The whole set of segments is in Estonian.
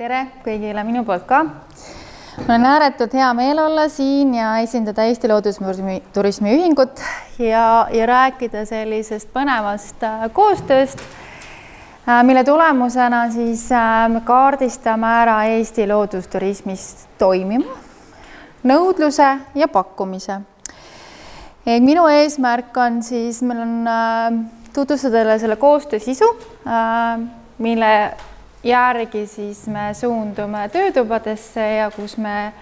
Tere kõigile minu poolt ka. Mul on ääretult hea meel olla siin ja esindada Eesti Loodusturismi Ühingut ja rääkida sellisest põnevast koostööst, mille tulemusena siis me kaardistame ära Eesti loodusturismis toimima, nõudluse ja pakkumise. Minu eesmärk on siis, meil on tutvustada selle koostöö sisu, mille järgi siis me suundume töötubadesse ja kus me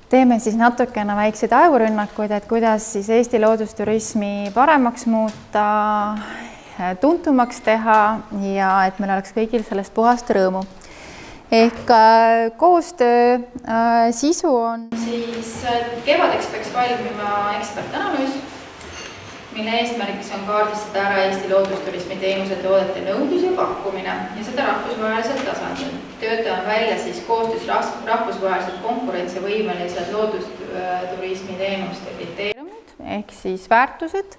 teeme siis natukene väikseid ajurünnakuid, et kuidas siis Eesti loodusturismi paremaks muuta, tuntumaks teha ja et meil oleks kõigil sellest puhast rõõmu. Ehk koostöö sisu on siis kevadeks peaks valmima ekspertanalüüs, mille eesmärgiks on kaardistada ära Eesti loodusturismi teenuse toodete nõudlus ja pakkumine ja seda rahvusvahelisel tasandil. Töötame välja siis koostöös rahvusvaheliselt konkurentsivõimelised loodusturismi teenuste kriteeriumid ehk siis väärtused.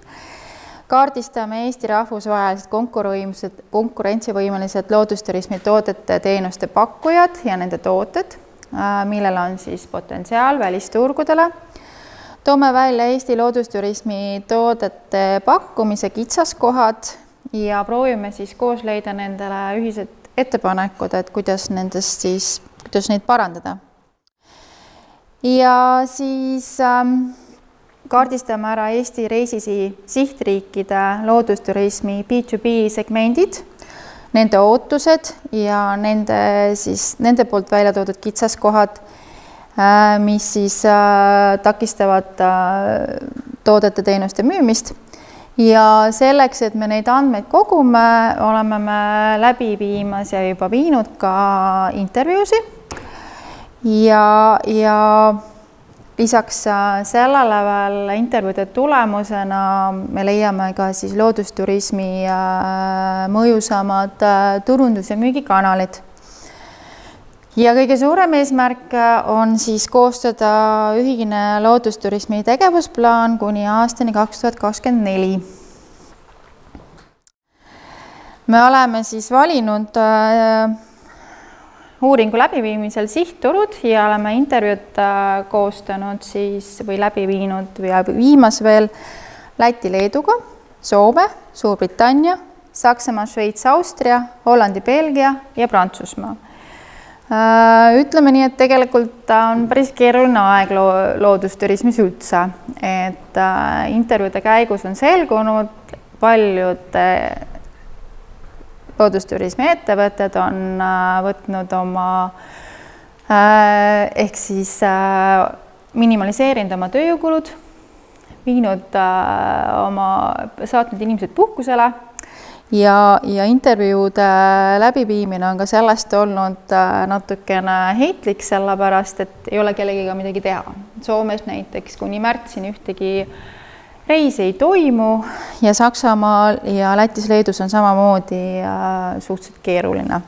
Kaardistame Eesti rahvusvahelised konkurentsivõimelised loodusturismi toodete teenuste pakkujad ja nende tooted, millel on siis potentsiaal välisturgudele. Toome välja Eesti loodusturismi toodete pakkumise kitsaskohad ja proovime siis koos leida nendele ühised ettepanekud, et kuidas neid parandada. Ja siis kaardistame ära Eesti reisisi sihtriikide loodusturismi B2B segmendid, nende ootused ja nende poolt välja toodud kitsaskohad, mis siis takistavad toodete teenuste müümist. Ja selleks, et me neid andmeid kogume, oleme me läbi viimas ja juba viinud ka intervjuusi. Ja lisaks sellele veel intervjuude tulemusena me leiame ka siis loodusturismi mõjusamad turundus- ja müügikanalid. Ja kõige suurem eesmärk on siis koostada ühine loodusturismi tegevusplaan kuni aastani 2024. Me oleme siis valinud uuringu läbiviimisel sihtturud ja oleme intervjuud koostanud siis või läbi viinud või viimas veel Läti, Leeduga, Soome, Suurbritannia, Saksamaa, Šveits, Austria, Hollandi, Belgia ja Prantsusmaa. Ütleme nii, et tegelikult on päris keeruline aeg loodusturismis üldse, et intervjuude käigus on selgunud, paljud loodusturismi ettevõtted on võtnud oma ehk siis minimaliseerinud oma tööjõukulud, saatnud inimesed puhkusele ja intervjuude läbiviimine on ka sellest olnud natukene heitlik, sellepärast, et ei ole kellegiga midagi teha. Soomes näiteks kuni märtsini ühtegi reisi ei toimu ja Saksamaal ja Lätis, Leedus on samamoodi suhteliselt keeruline.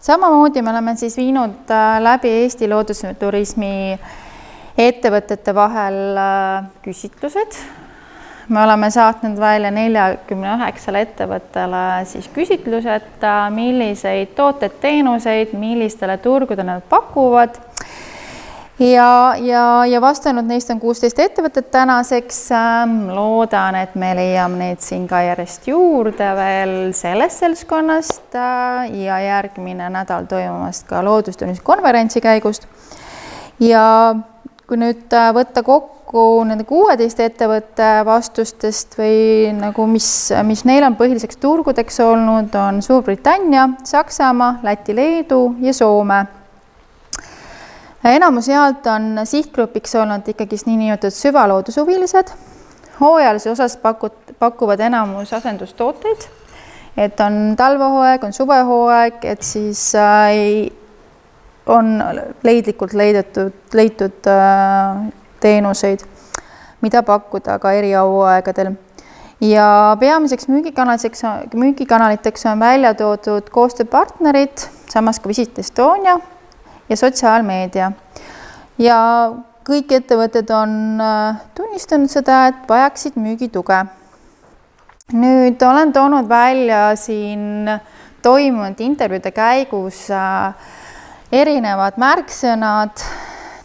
Samamoodi me oleme siis viinud läbi Eesti loodusturismi ettevõtete vahel küsitlused. Me oleme saatnud välja 49 ettevõttele siis küsitlused, milliseid tooted, teenuseid, millistele turgudele nad pakuvad. Ja vastanud neist on 16 ettevõtet tänaseks. Loodan, et me leiame neid siin ka järjest juurde veel sellest seltskonnast ja järgmine nädal toimumast ka loodusturismi konverentsi käigust. Ja kui nüüd võtta kokku nende 16 ettevõtte vastustest või nagu mis neil on põhiliseks turgudeks olnud, on Suurbritannia, Saksamaa, Läti, Leedu ja Soome. Enamus jaalt on sihtgrupiks olnud ikkagi niinimetatud süvaloodusuvilised. Hooajalise osas pakuvad enamus asendustooteid, et on talvehooaeg, on suvehooaeg, et siis on leidlikult leitud teenuseid, mida pakkuda ka eri hooaegadel. Ja peamiseks müügikanaliteks on välja toodud koostööpartnerid, samas ka Visit Estonia ja sotsiaalmeedia. Ja kõik ettevõtted on tunnistanud seda, et vajaksid müügituge. Nüüd olen toonud välja siin toimunud intervjuude käigus erinevad märksõnad,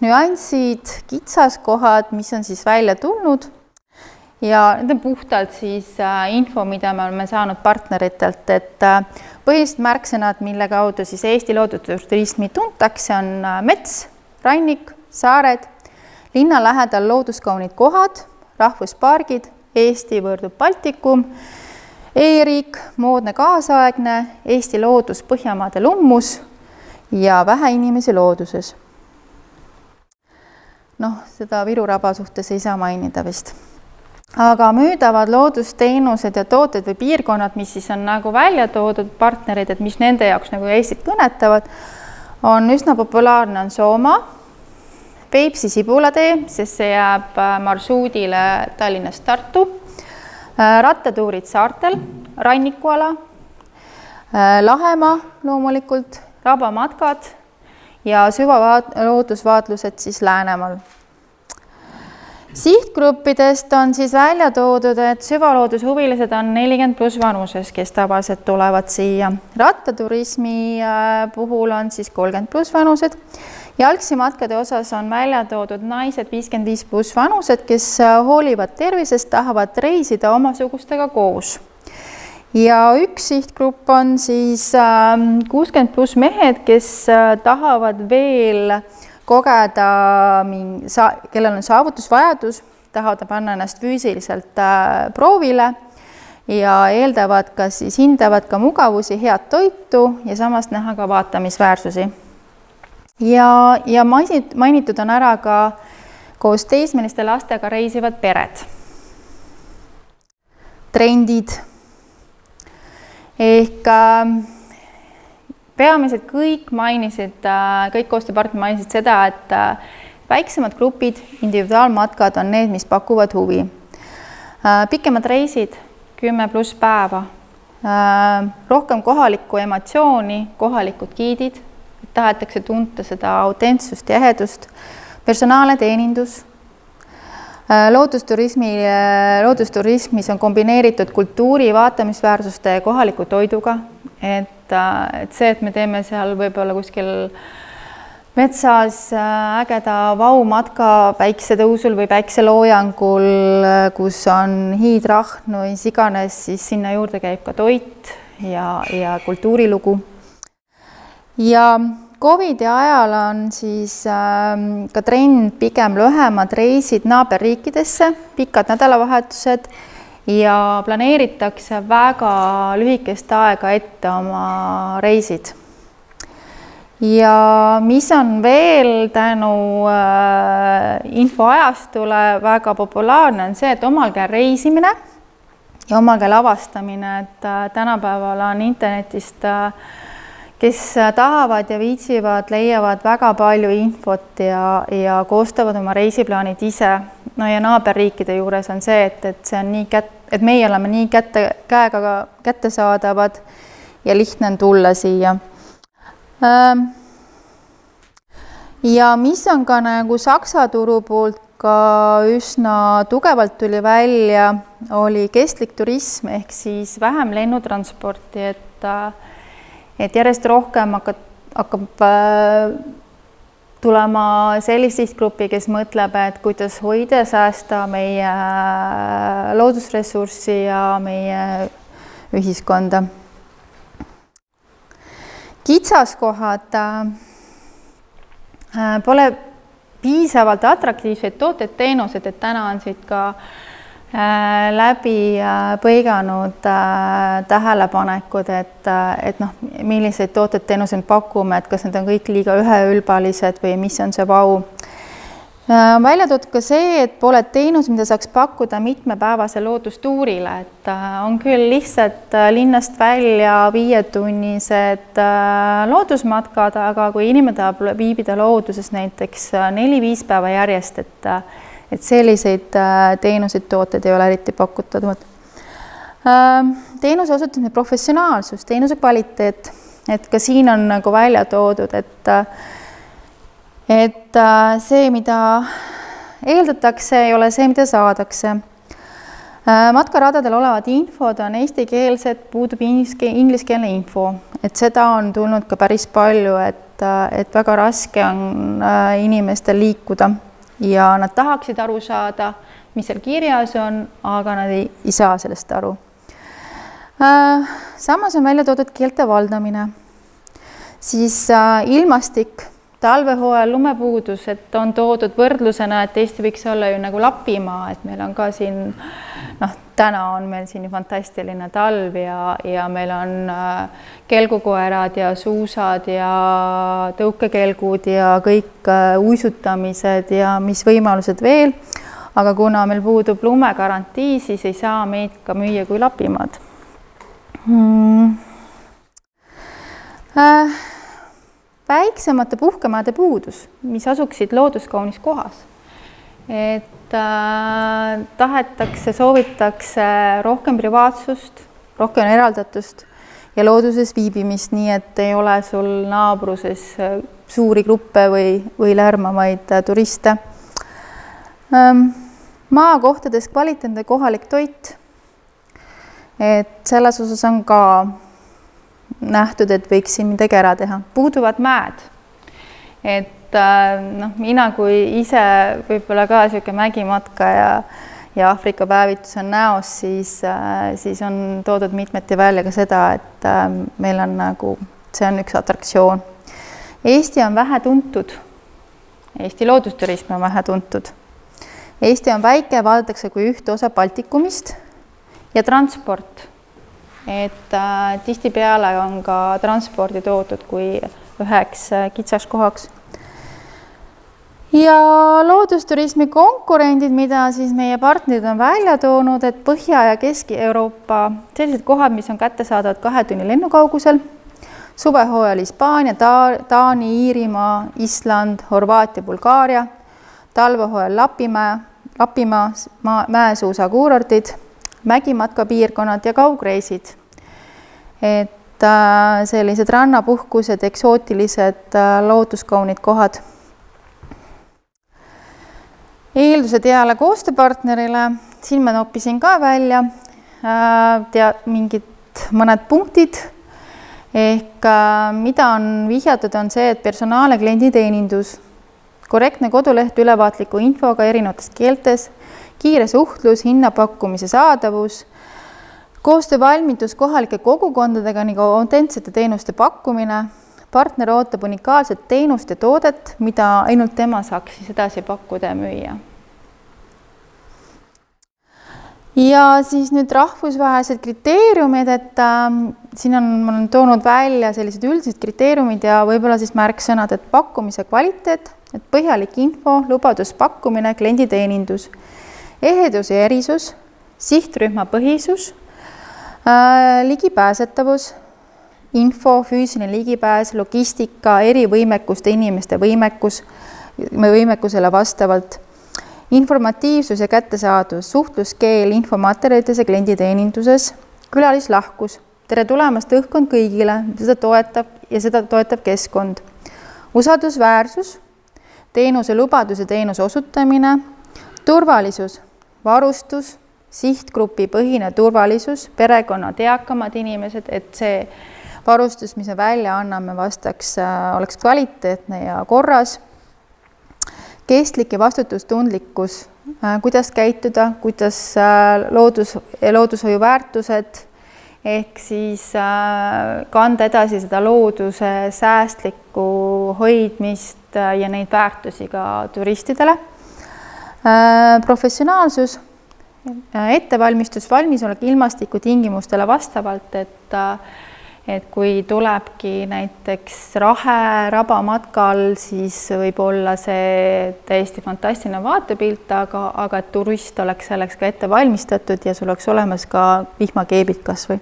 nüansid, kitsaskohad, mis on siis välja tulnud ja need on puhtalt siis info, mida me oleme saanud partneritelt, et põhilised märksõnad, mille kaudu siis Eesti loodusturismi tuntakse, on mets, rannik, saared, linna lähedal looduskaunid kohad, rahvuspargid, Eesti võõrdub Baltikum, e-riik, moodne kaasaegne, Eesti loodus, Põhjamaade lummus ja vähe inimesi looduses. Noh, seda Viru raba suhtes ei saa mainida vist. Aga müüdavad loodusteenused ja tooted või piirkonnad, mis siis on nagu välja toodud partnerid, et mis nende jaoks nagu Eestit kõnetavad, on üsna populaarne on Soomaa, Peipsi Sibulatee, sest see jääb marsruudile Tallinnast Tartu, rattatuurid saartel, rannikuala, Lahemaa loomulikult, rabamatkad ja süvaloodusvaatlused siis Läänemaal. Sihtgruppidest on siis välja toodud, et süvaloodushuvilised on 40+ vanuses, kes tavaliselt tulevad siia. Rattaturismi puhul on siis 30+ vanused. Jalgsimatkade osas on välja toodud naised 55+ vanused, kes hoolivad tervisest, tahavad reisida omasugustega koos. Ja üks sihtgrupp on siis 60+ mehed, kes tahavad veel kogeda, kellel on saavutusvajadus, tahavad panna ennast füüsiliselt proovile ja eeldavad ka siis hindavad ka mugavusi, head toitu ja samas näha ka vaatamisväärsusi. Ja mainitud on ära ka koos teismeliste lastega reisivad pered. Trendid. Ehk peamiselt kõik koostööpartnerid mainisid seda, et väiksemad grupid, individuaalmatkad on need, mis pakuvad huvi. Pikemad reisid, 10+ päeva, rohkem kohalikku emotsiooni, kohalikud giidid, tahetakse tunta seda autentsust ja ehedust, personaalne teenindus, loodusturismis on kombineeritud kultuuri, vaatamisväärsuste ja kohaliku toiduga, et see, et me teeme seal võib-olla kuskil metsas ägeda vaumatka päiksetõusul või päikseloojangul, kus on hiidrahn või iganes, siis sinna juurde käib ka toit ja kultuurilugu. Ja COVID-i ajal on siis ka trend pigem lühemad reisid naaberriikidesse, pikad nädalavahetused ja planeeritakse väga lühikest aega ette oma reisid. Ja mis on veel tänu infoajastule väga populaarne on see, et omal käel reisimine ja omal käel avastamine, et tänapäeval on internetist kes tahavad ja viitsivad, leiavad väga palju infot ja koostavad oma reisiplaanid ise. No ja naaberriikide juures on see, et see on nii et meie oleme nii käega kättesaadavad ja lihtne on tulla siia. Ja mis on ka nagu Saksa turu poolt ka üsna tugevalt tuli välja, oli kestlik turism ehk siis vähem lennutransporti, et järjest rohkem hakkab tulema sellist sihtgruppi, kes mõtleb, et kuidas hoida ja säästa meie loodusressurssi ja meie ühiskonda. Kitsaskohad pole piisavalt atraktiivseid tooted, teenused, et täna on siit ka läbi põiganud tähelepanekud, et noh, milliseid tooted teenuseid pakume, et kas need on kõik liiga üheülbalised või mis on see vau. Välja toodud ka see, et pole teenus, mida saaks pakkuda mitmepäevase loodustuurile, et on küll lihtsalt linnast välja 5-tunnised loodusmatkad, aga kui inimene tahab viibida looduses näiteks 4-5 päeva järjest, et selliseid teenuseid, tooted ei ole eriti pakutavad. Teenuse osutamise professionaalsus, teenuse kvaliteet, et ka siin on nagu välja toodud, et see, mida eeldatakse, ei ole see, mida saadakse. Matkaradadel olevad infod on eestikeelsed, puudub ingliskeelne info, et seda on tulnud ka päris palju, et väga raske on inimestel liikuda ja nad tahaksid aru saada, mis seal kirjas on, aga nad ei saa sellest aru. Samas on välja toodud keelte valdamine, siis ilmastik, talvehooajal lumepuudus, et on toodud võrdlusena, et Eesti võiks olla ju nagu Lapimaa, et meil on ka siin, täna on meil siin fantastiline talv ja meil on kelgukoerad ja suusad ja tõukekelgud ja kõik uisutamised ja mis võimalused veel, aga kuna meil puudub lumegarantii, siis ei saa meid ka müüa kui Lapimaad. Väiksemate puhkemaade puudus, mis asuksid looduskaunis kohas. Et tahetakse, soovitakse rohkem privaatsust, rohkem eraldatust ja looduses viibimist, nii et ei ole sul naabruses suuri gruppe või lärmavaid turiste. Maakohtades kvaliteetne kohalik toit, et selles osas on ka nähtud, et võiks siin midagi ära teha. Puuduvad mäed, et mina kui ise võib-olla ka siuke mägimatka ja Aafrika päevitus on näos, siis on toodud mitmeti välja ka seda, et meil on nagu, see on üks atraktsioon. Eesti on vähe tuntud, Eesti loodusturism on vähe tuntud. Eesti on väike, vaadatakse kui ühte osa Baltikumist ja transport. Et tihtipeale on ka transpordi toodud kui üheks kitsaskohaks. Ja loodusturismi konkurendid, mida siis meie partnerid on välja toonud, et Põhja- ja Kesk-Euroopa sellised kohad, mis on kättesaadavad 2 tunni lennukaugusel, suvehooajal Hispaania, Taani, Iirimaa, Island, Horvaatia, Bulgaaria, talvehooajal Lapimaa, mäesuusakuurortid, mägimatkapiirkonnad ja kaugreisid. Et sellised rannapuhkused, eksootilised looduskaunid kohad. Eeldused heale koostööpartnerile, siin ma noppisin ka välja mõned punktid, ehk mida on vihjatud, on see, et personaalne klienditeenindus, korrektne koduleht ülevaatliku infoga erinevates keeltes, kiire suhtlus, hinnapakkumise saadavus, koostöövalmidus kohalike kogukondadega ning autentsete teenuste pakkumine, partner ootab unikaalset teenust ja toodet, mida ainult tema saaks siis edasi pakkuda ja müüa. Ja siis nüüd rahvusvahelised kriteeriumid, et siin ma olen toonud välja sellised üldised kriteeriumid ja võib-olla siis märksõnad, et pakkumise kvaliteet, et põhjalik info, lubadus pakkumine, klienditeenindus, ehedus ja erisus, sihtrühma põhisus, ligipääsetavus, info, füüsiline ligipääs, logistika, erivõimekuste inimeste võimekusele vastavalt, informatiivsus ja kättesaadus, suhtluskeel, infomaterjalides ja klienditeeninduses, külalislahkus, tere tulemast õhkkond kõigile, seda toetab keskkond, usaldusväärsus, teenuse lubadus ja teenuse osutamine, turvalisus, varustus, sihtgrupi põhine turvalisus, perekonnad, eakamad inimesed, et see varustus, mis me välja anname, oleks kvaliteetne ja korras, kestlik ja vastutustundlikkus, kuidas käituda, kuidas loodushoiu väärtused, ehk siis kanda edasi seda looduse säästlikku hoidmist ja neid väärtusi ka turistidele. Professionaalsus, ettevalmistus, valmisolek ilmastiku tingimustele vastavalt, et kui tulebki näiteks rahe rabamatkal, siis võib olla see täiesti fantastiline vaatepilt, aga et turist oleks selleks ka ette valmistatud ja sul oleks olemas ka vihmakeebid kasvõi.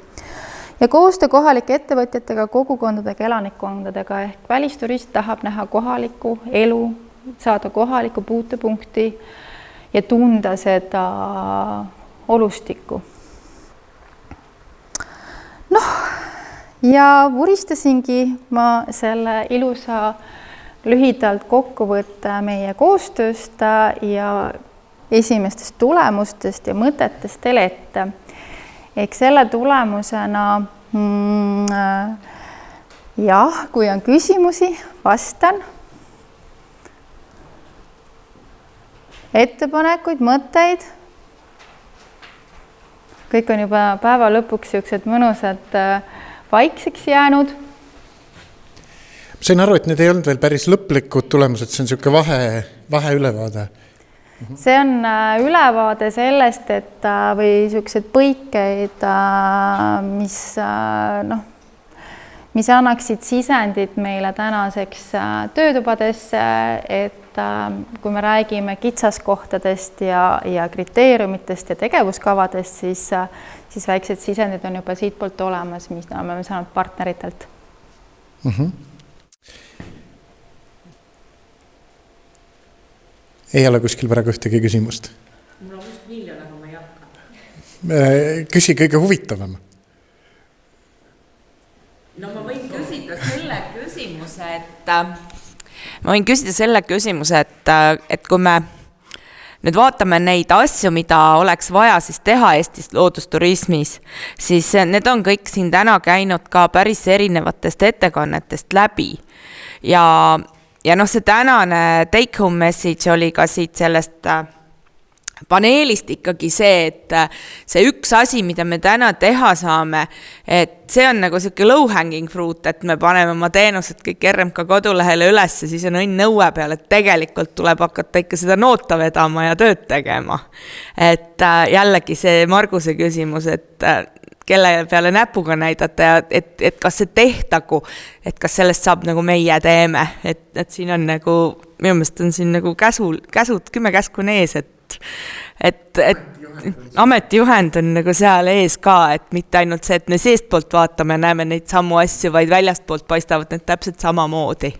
Ja koostöö kohalike ettevõtjatega, kogukondadega, elanikkondadega ehk välisturist tahab näha kohalikku elu, saada kohalikku puutepunkti ja tunda seda olustikku. Ja vuristasingi ma selle ilusa lühidalt kokkuvõtte meie koostööst ja esimestest tulemustest ja mõtetest teile ette. Ehk selle tulemusena jah, kui on küsimusi, vastan. Ettepanekuid, mõtteid. Kõik on juba päeva lõpuks siuksed mõnusad vaikseks jäänud. Sain aru, et need ei olnud veel päris lõplikud tulemused, see on siuke vaheülevaade. See on ülevaade sellest, et või siuksed põikeid, mis annaksid sisendit meile tänaseks töötubadesse, et kui me räägime kitsaskohtadest ja kriteeriumitest ja tegevuskavadest, siis väiksed sisendid on juba siit poolt olemas, mis oleme saanud partneritelt. Ei ole kuskil praegu ühtegi küsimust. Mul on just miljon, aga ma ei hakka. Küsi kõige huvitavam. No ma võin küsida selle küsimuse, et kui me nüüd vaatame neid asju, mida oleks vaja siis teha Eestis loodusturismis, siis need on kõik siin täna käinud ka päris erinevatest ettekannetest läbi. Ja see tänane take home message oli ka siit sellest paneelist ikkagi see, et see üks asi, mida me täna teha saame, et see on nagu selline low hanging fruit, et me paneme oma teenused kõik RMK kodulehele üles ja siis on õnn nõue peal, et tegelikult tuleb hakata ikka seda noota vedama ja tööd tegema. Et jällegi see Marguse küsimus, et kelle peale näpuga näidata ja et kas see tehtagu, et kas sellest saab nagu meie teeme, et siin on nagu, minu meelest on siin nagu käsud, 10 käsku on ees, et ametijuhend on nagu seal ees ka, et mitte ainult see, et me seest poolt vaatame, näeme neid samu asju, vaid väljast poolt paistavad need täpselt samamoodi.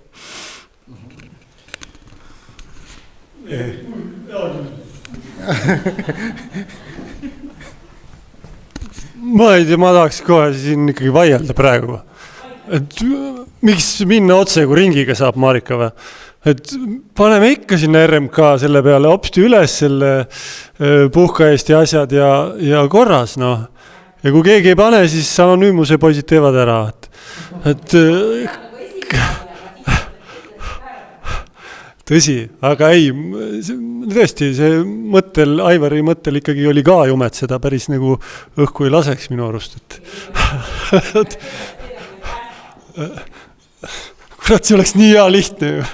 Ma ei tea, ma tahaks kohe siin ikkagi vaielda praegu. Et miks minna otse, kui ringiga saab Marika või? Et paneme ikka sinna RMK selle peale hopsti üles selle puhka Eesti asjad ja korras, noh. Ja kui keegi ei pane, siis anonüümuse poisid teevad ära. Et tõsi, aga ei, tõesti, see mõttel, Aivari mõttel ikkagi oli ka jumet seda päris nagu õhku ei laseks minu arust. Kurat, see oleks nii hea lihtne ju.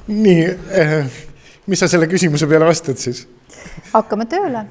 Nii, mis sa selle küsimuse peale vastad siis? Hakkame tööle.